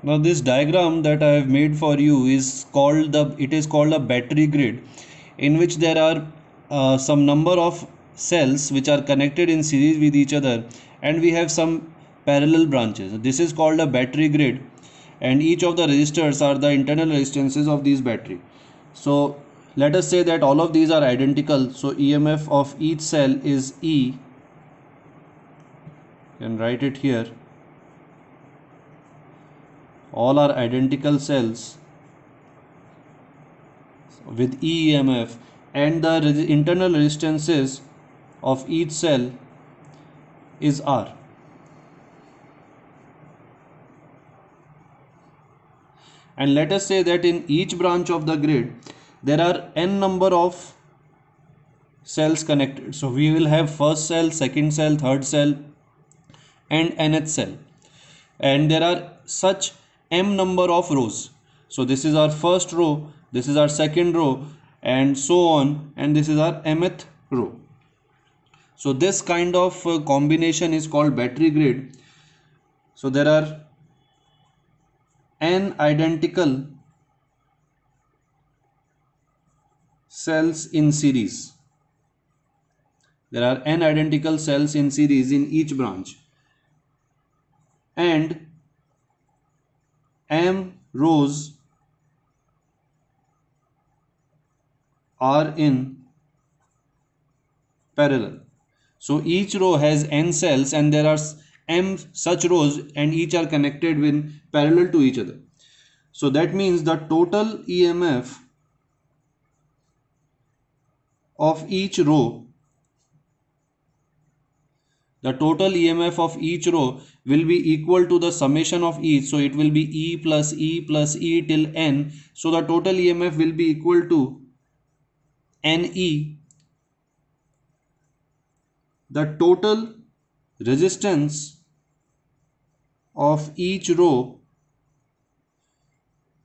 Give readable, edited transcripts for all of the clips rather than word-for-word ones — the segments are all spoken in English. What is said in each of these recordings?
Now this diagram that I have made for you is called a battery grid, in which there are some number of cells which are connected in series with each other, and we have some parallel branches. This is called a battery grid, and each of the resistors are the internal resistances of these battery. So let us say that all of these are identical. So EMF of each cell is E. You can write it here. All are identical cells with EMF, and the internal resistances of each cell is R. And let us say that in each branch of the grid there are n number of cells connected. So we will have first cell, second cell, third cell, and nth cell, and there are such m number of rows. So this is our first row, this is our second row, and so on, and this is our mth row. So this kind of combination is called battery grid. So there are n identical cells in series. There are n identical cells in series in each branch, and m rows are in parallel. So each row has n cells, and there are m such rows, and each are connected with parallel to each other. So that means the total EMF of each row will be equal to the summation of each. So it will be E plus E plus E till N. So the total EMF will be equal to NE. The total resistance of each row,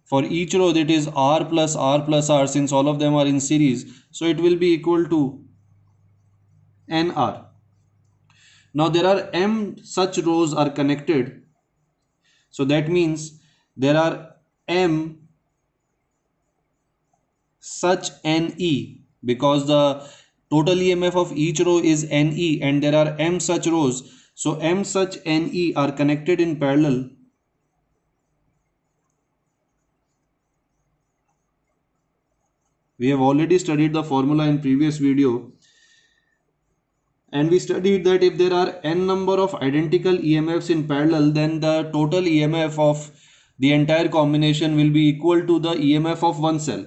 for each row, that is R plus R plus R, since all of them are in series, so it will be equal to NR. Now there are m such rows are connected, so that means there are m such NE, because the total EMF of each row is NE, and there are m such rows, so m such NE are connected in parallel. We have already studied the formula in previous video, and we studied that if there are n number of identical EMFs in parallel, then the total EMF of the entire combination will be equal to the EMF of one cell.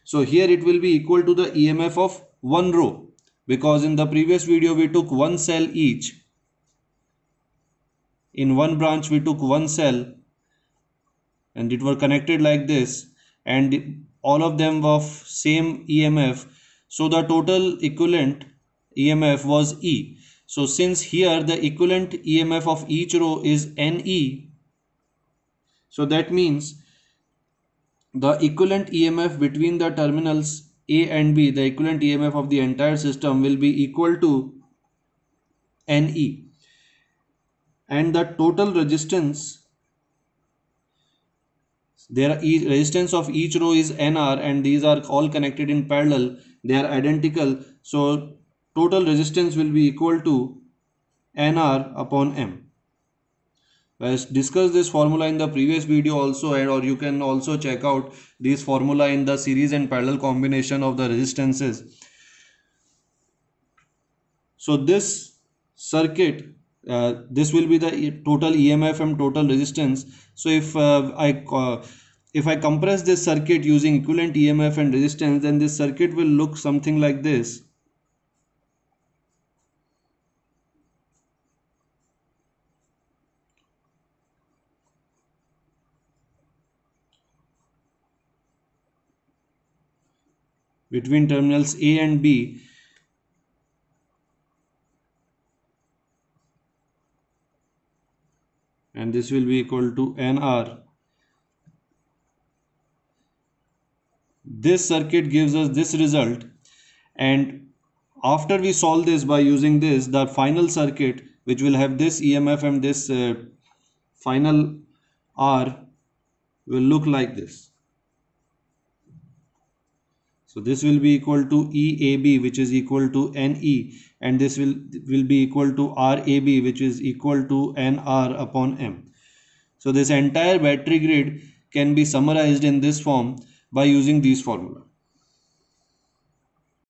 So here it will be equal to the EMF of one row, because in the previous video we took one cell each. In one branch we took one cell, and it were connected like this, and all of them of same EMF. So the total equivalent EMF was E. So since here the equivalent EMF of each row is NE, so that means the equivalent EMF between the terminals A and B, the equivalent EMF of the entire system, will be equal to NE, and the total resistance, resistance of each row is NR, and these are all connected in parallel, they are identical, so total resistance will be equal to NR upon M. I discussed this formula in the previous video also, or you can also check out this formula in the series and parallel combination of the resistances. So this circuit, this will be the total EMF and total resistance. So if I compress this circuit using equivalent EMF and resistance, then this circuit will look something like this. Between terminals A and B, and this will be equal to NR. This circuit gives us this result, and after we solve this by using this, the final circuit, which will have this EMF and this final R, will look like this. So this will be equal to EAB, which is equal to NE, and this will be equal to RAB, which is equal to NR upon M. So this entire battery grid can be summarized in this form by using these formula.